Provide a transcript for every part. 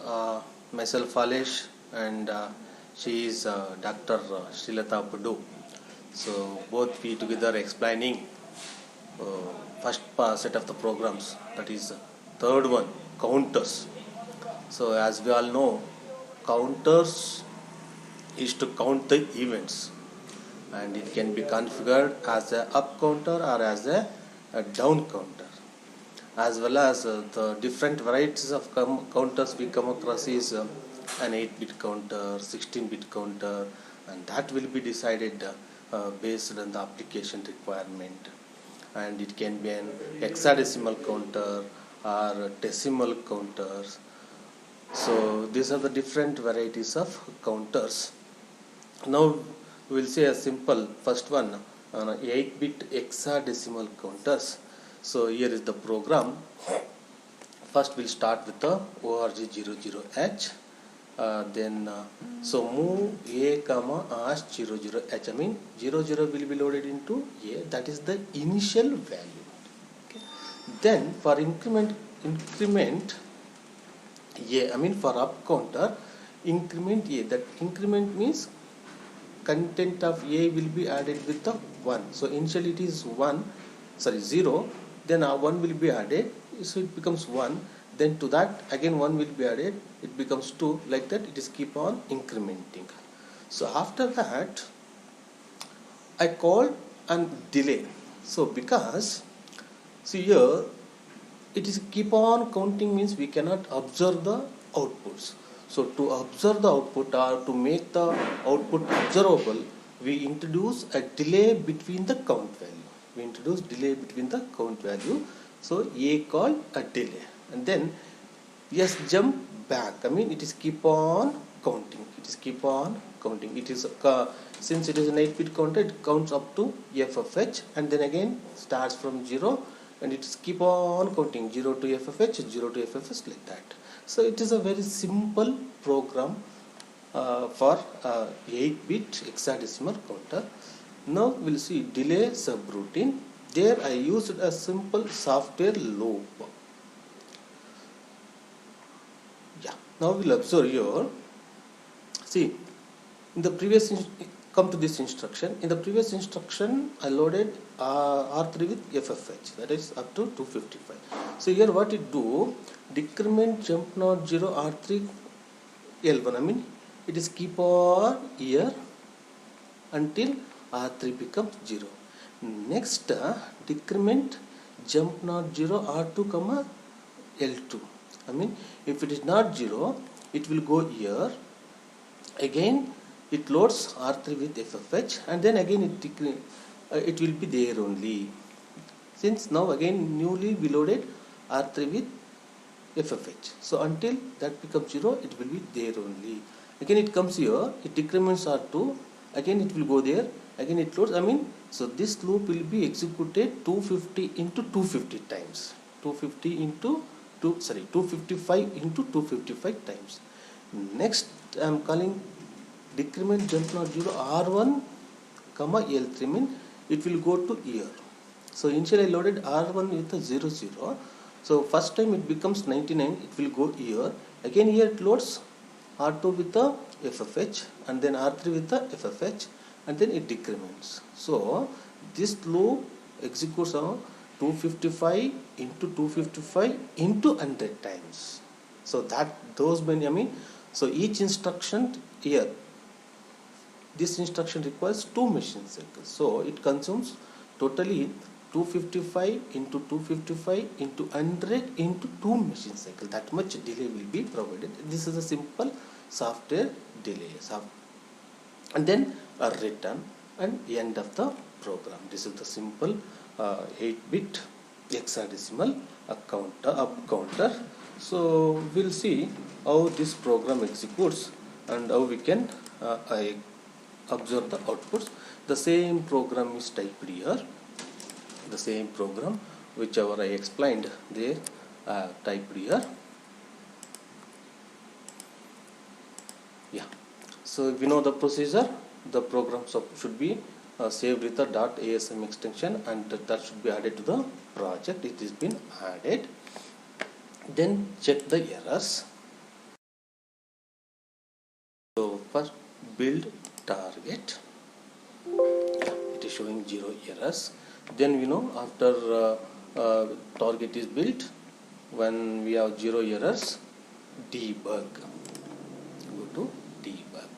uh, myself Alesh, and she is Dr. Srilata Pudu. So both we together explaining uh, first set of the programs, that is third one, counters. So as we all know, counters is to count the events, and it can be configured as a up counter or as a down counter, as well as the different varieties of counters we come across is an 8-bit counter, 16-bit counter, and that will be decided based on the application requirement. And it can be an hexadecimal counter or decimal counters. So these are the different varieties of counters. Now we will say a simple first one, 8-bit hexadecimal counters. So here is the program. First we'll start with the ORG00H. So move A comma ash 00H. I mean 00 will be loaded into A. That is the initial value. Okay. Then for increment A. I mean for up counter, increment A. That increment means content of A will be added with the 1. So initially it is 0. Then 1 will be added, so it becomes 1. Then to that again 1 will be added, it becomes 2. Like that it is keep on incrementing. So after that I call and delay. So because see here it is keep on counting means we cannot observe the outputs. So to observe the output or to make the output observable, we introduce a delay between the count value. We introduce delay between the count value. So A called a delay, and then yes jump back. I mean it is keep on counting. It is keep on counting. It is since it is an 8-bit counter, it counts up to f of h, and then again starts from 0, and it is keep on counting 0 to f of h, 0 to f of s, like that. So it is a very simple program for 8-bit hexadecimal counter. Now we'll see delay subroutine. There I used a simple software loop. Yeah. Now we'll observe here. See, in the previous come to this instruction. In the previous instruction, I loaded R3 with FFH, that is up to 255. So here what it do? Decrement jump not 0 R3 L1. I mean it is keep on here until R3 becomes 0. Next decrement jump not 0 R2 comma L2. I mean if it is not 0, it will go here. Again it loads R3 with FFH, and then again it will be there only. Since now again newly we loaded R3 with FFH. So until that becomes 0, it will be there only. Again it comes here, it decrements R2, again it will go there, again it loads. I mean, so this loop will be executed 250 into 250 times. 255 into 255 times. Next I am calling decrement jump not 0 R1 comma L3, mean it will go to here. So initially I loaded R1 with a 0 0. So first time it becomes 99, it will go here. Again here it loads R2 with the FFH, and then R3 with the FFH, and then it decrements. So this loop executes on 255 into 255 into 100 times. So that those many, I mean, so each instruction here, this instruction requires 2 machine cycles. So it consumes totally 255 into 255 into 100 into 2 machine cycles. That much delay will be provided. This is a simple software delay. And then a return and end of the program. This is the simple 8-bit hexadecimal up counter. So we'll see how this program executes and how we can observe the outputs. The same program is typed here. The same program whichever I explained there typed here. Yeah. So if you know the procedure, the program should be saved with the .asm extension, and that should be added to the project. It has been added. Then check the errors. So first build target. Yeah, it is showing 0 errors. Then we know after target is built, when we have 0 errors, debug. Go to debug.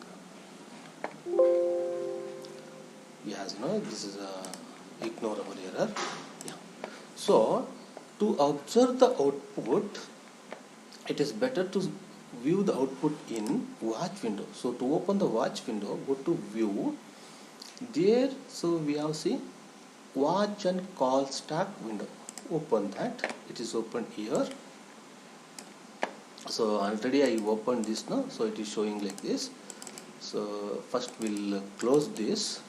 Yes, no, this is a ignorable error. Yeah. So to observe the output, it is better to view the output in watch window. So to open the watch window, go to view. There, so we have see watch and call stack window. Open that. It is open here. So already I opened this now, so it is showing like this. So first we'll close this.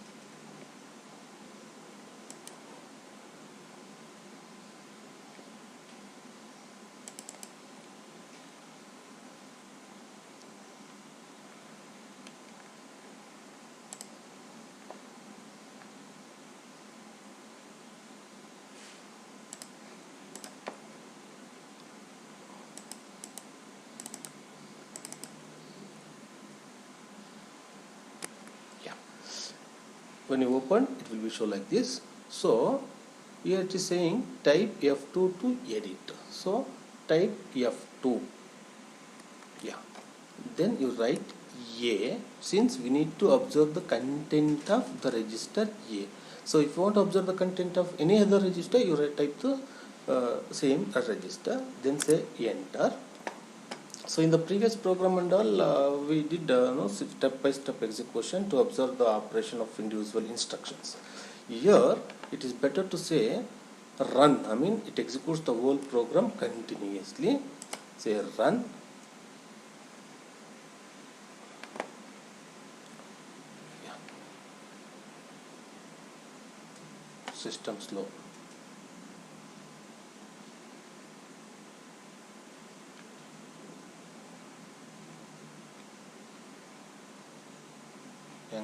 Yeah. When you open, it will be show like this. So here it is saying type F2 to edit. So type F2. Yeah. Then you write A, since we need to observe the content of the register A. So if you want to observe the content of any other register, you type the same register, then say enter. So in the previous program and all, we did step-by-step execution to observe the operation of individual instructions. Here it is better to say run. I mean it executes the whole program continuously. Say run. Yeah. System slow.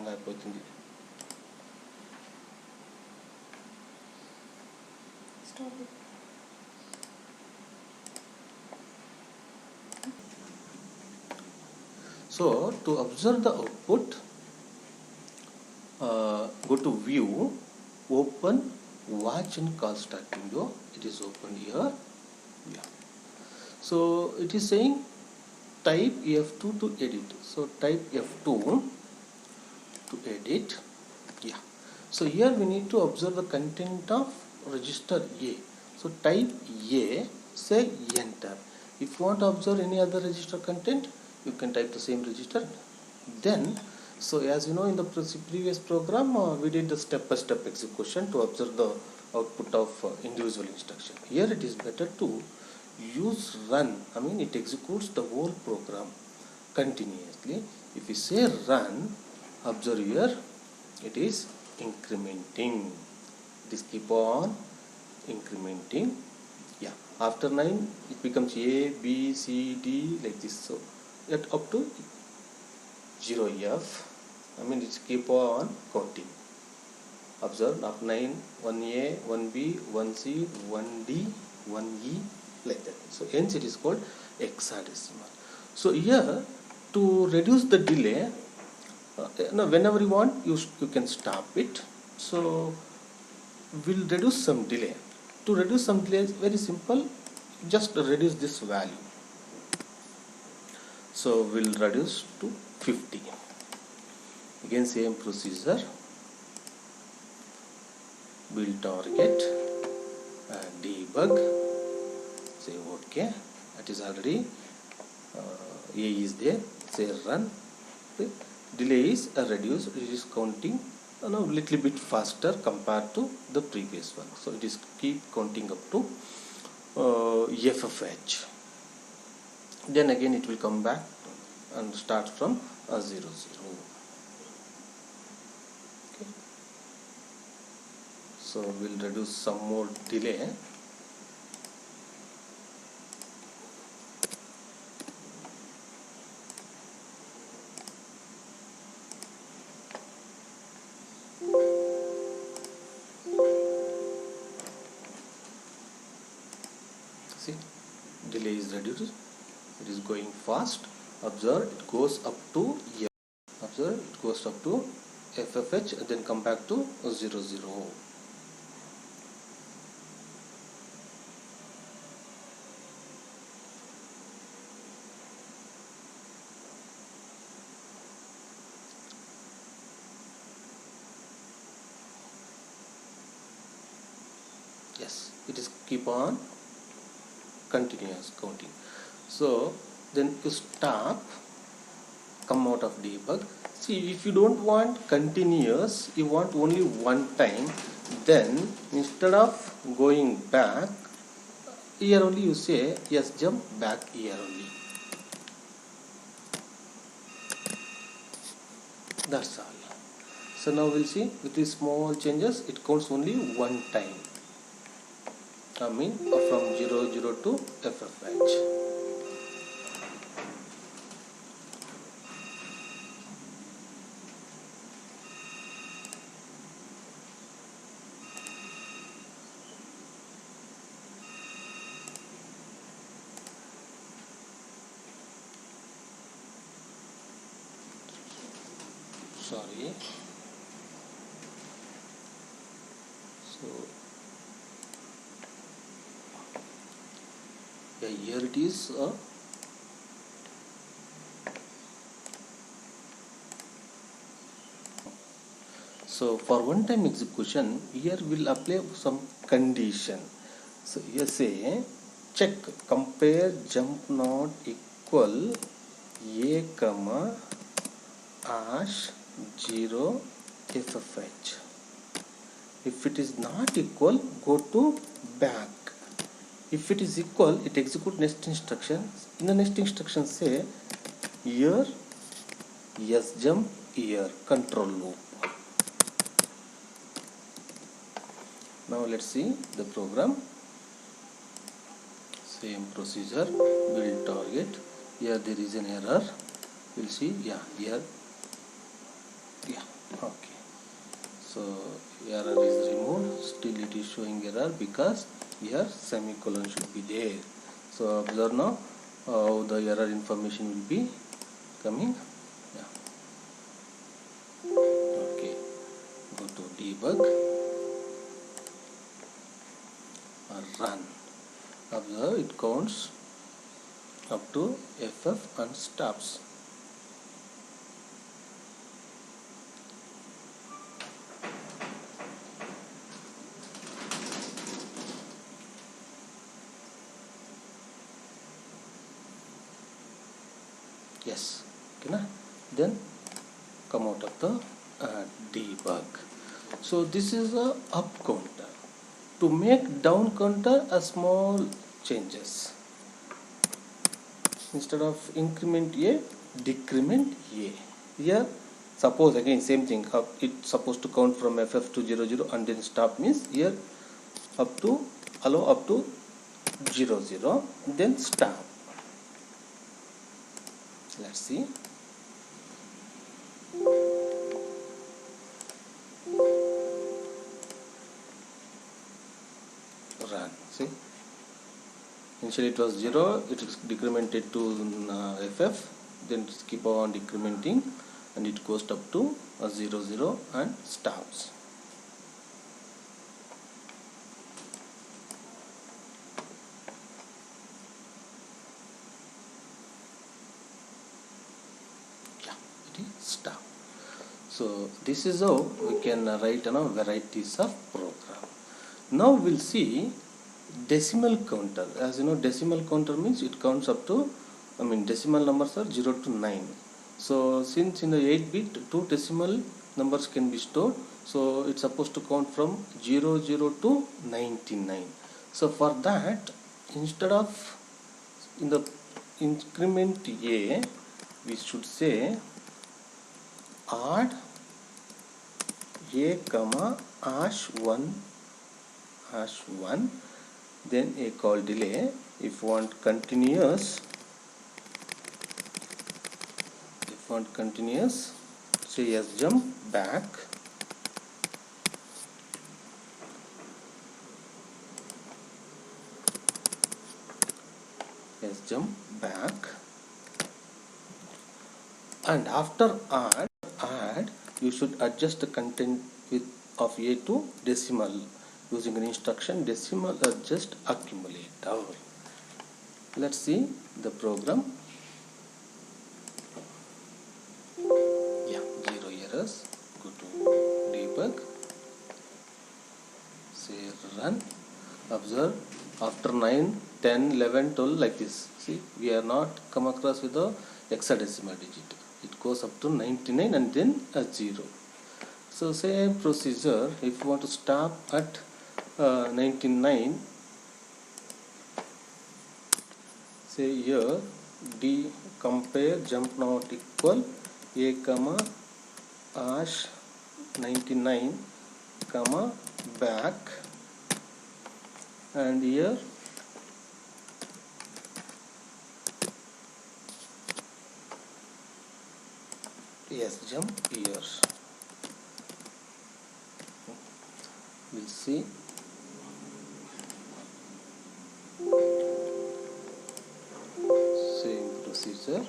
అయిపోతుంది. So to observe the output, go to view, open watch and call stack window. It is open here. Yeah. So it is saying type F2 to edit. So type F2 to edit. Yeah. So here we need to observe the content of register A. So type A, say enter. If you want to observe any other register content, you can type the same register. Then, so as you know, in the previous program, we did the step-by-step execution to observe the output of individual instruction. Here it is better to use run. I mean it executes the whole program continuously. If we say run, observe here, it is incrementing. It is keep on incrementing. Yeah. After 9, it becomes A, B, C, D like this. So at up to 0F. I mean it's keep on counting. Observe up 9, 1A, 1B, 1C, 1D, 1E like that. So hence it is called hexadecimal. So here to reduce the delay, now whenever you want, you can stop it. So we'll reduce some delay. To reduce some delay is very simple. Just reduce this value. So we'll reduce to 50. Again same procedure. Build target, debug. Say OK. That is already A is there. Say run. Okay. Delay is reduced. It is counting a little bit faster compared to the previous one. So it is keep counting up to FFH. Then again it will come back and start from 0, 0. Okay. So we'll reduce some more delay. See, delay is reduced. It is going fast. Observe, it goes up to Observe, it goes up to FFH and then come back to 0 0. Yes, it is keep on continuous counting. So then you stop, come out of debug. See, if you don't want continuous, you want only one time, then instead of going back here only, you say yes, jump back here only. That's all. So now we'll see with these small changes, it counts only one time. I mean from 0 0 to FFH. Sorry. So yeah, here it is. So for one time execution, here we'll apply some condition. So here say check compare jump not equal a comma hash 0 FFH. If it is not equal, go to back. If it is equal, it execute next instruction. In the next instruction say here yes jump here control loop. Now let's see the program. Same procedure, build target. Here there is an error. We'll see. Yeah, here. Yeah, okay. So error is removed. Still it is showing error because here semicolon should be there. So observe now how the error information will be coming. Yeah. Okay. Go to debug. Run. Observe, it counts up to FF and stops. Yes, okay, na? Then come out of the debug. So this is a up counter. To make down counter, a small changes. Instead of increment A, decrement A. Here, suppose again same thing. It's supposed to count from FF to 0 0 and then stop means here up to allow up to 0 0 then stop. Let's see. Run. See, initially it was 0, it is decremented to FF, then it keep on decrementing and it goes up to 0 0 and stops. Yeah, it is stop. So this is how we can write varieties of program. Now we'll see decimal counter. As you know, decimal counter means it counts up to, decimal numbers are 0 to 9. So since in the 8-bit, 2 decimal numbers can be stored, so it's supposed to count from 0 0 to 99. So for that, instead of in the increment A, we should say add A comma hash 1 then a call delay. If want continuous, say yes jump back, and after add you should adjust the content with of A to decimal using an instruction decimal adjust accumulator. Let's see the program. Yeah, 0 errors. Go to debug, say run. Observe after 9, 10, 11, 12 like this. See, we are not come across with a hexadecimal digit. It goes up to 99 and then a 0. So same procedure, if you want to stop at 99, say here d compare jump not equal a comma hash 99 comma back, and here yes jump here. We'll see. Same procedure.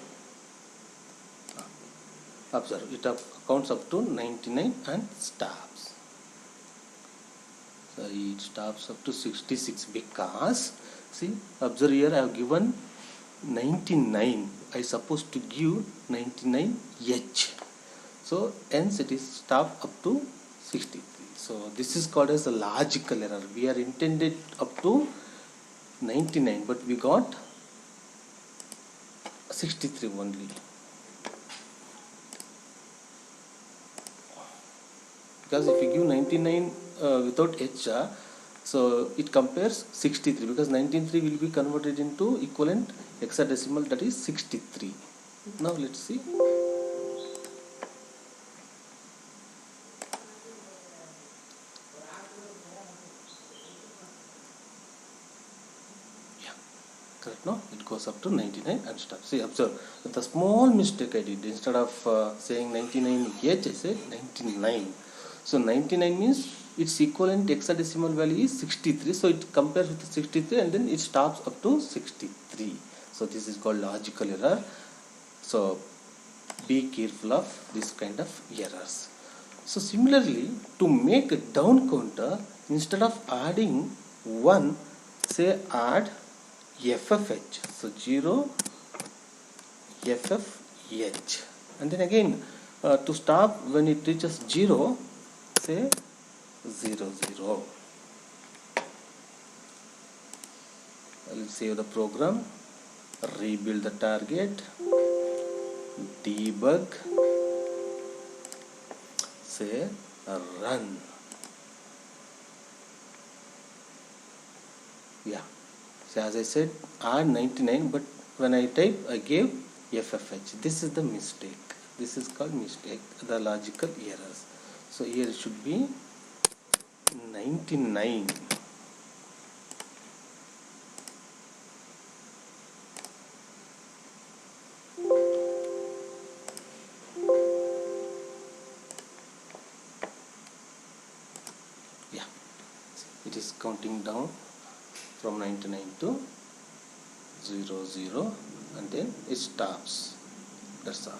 Observe it counts up to 99 and stops. So it stops up to 66 because see, observe here I have given 99. I supposed to give 99H. So hence it is stopped up to 63. So this is called as a logical error. We are intended up to 99 but we got 63 only. Because if you give 99 without H, so it compares 63 because 93 will be converted into equivalent hexadecimal, that is 63. Now let's see. Yeah, correct. No, it goes up to 99 and stops. See, observe the small mistake I did. Instead of saying 99H, I said 99. So 99 means its equivalent hexadecimal value is 63. So it compares with 63 and then it stops up to 63. So this is called logical error. So be careful of this kind of errors. So similarly, to make a down counter, instead of adding 1, say add FFH. So 0 FFH. And then again to stop when it reaches 0, say 0 0. I'll save the program, rebuild the target, debug, say run. Yeah, so as I said add 99 but when I type I gave FFH. This is the mistake. This is called mistake, the logical errors. So here it should be 99. Yeah, it is counting down from 99 to 0 0 and then it stops. That's all.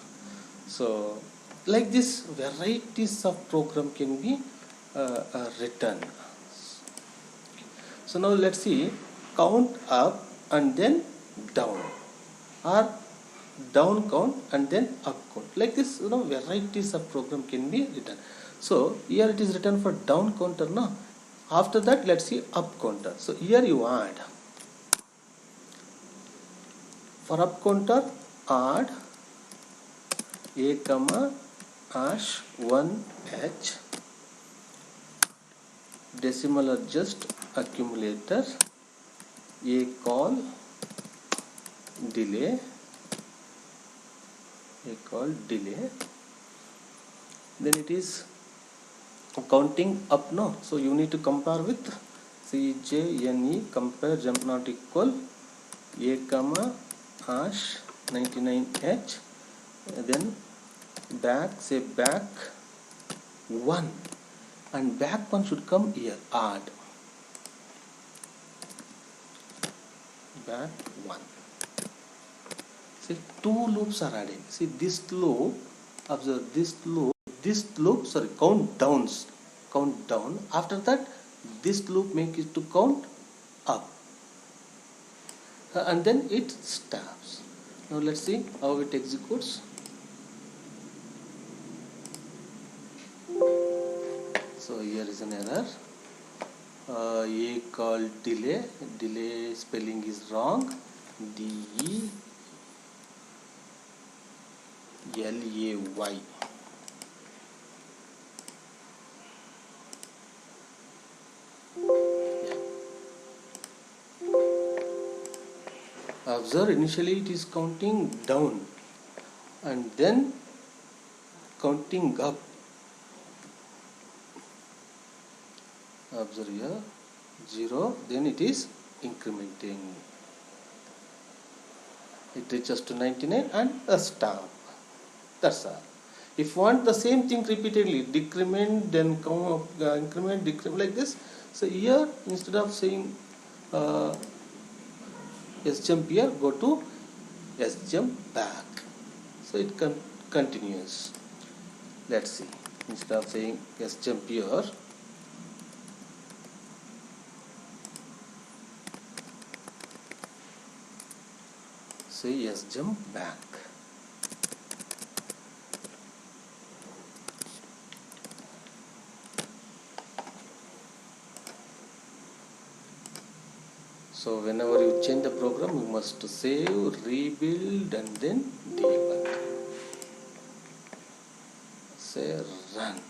So like this varieties of program can be written. So now let's see count up and then down, or down count and then up count. Like this, varieties of program can be written. So here it is written for down counter now. After that let's see up counter. So here you add, for up counter add a comma hash 1H decimal adjust accumulator a call delay, then it is counting up now. So you need to compare with CJNE compare jump not equal a comma hash 99H, then back, say back 1, and back 1 should come here, add back 1. See, two loops are adding. See this loop, observe this loop this loop, count down. After that, this loop make it to count up, and then it stops. Now let's see how it executes. So here is an error. A called delay. Delay spelling is wrong. DELAY. Observe, initially it is counting down and then counting up. Observe here, 0, then it is incrementing. It reaches to 99 and a stop. That's all. If you want the same thing repeatedly, decrement, then come up, increment, decrement, like this. So here, instead of saying sjump here, go to sjump back. So it continues. Let's see. Instead of saying sjump here, say sjump back. So whenever you change the program, you must save, rebuild, and then debug. Say run.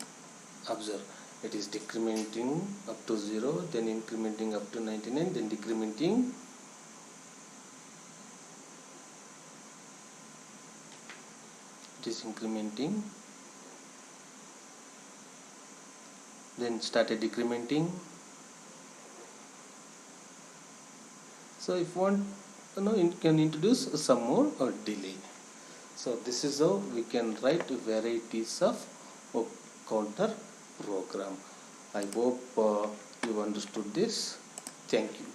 Observe, it is decrementing up to 0, then incrementing up to 99, then decrementing. It is incrementing, then started decrementing. So if you want, you can introduce some more or delay. So this is how we can write varieties of counter program. I hope you understood this. Thank you.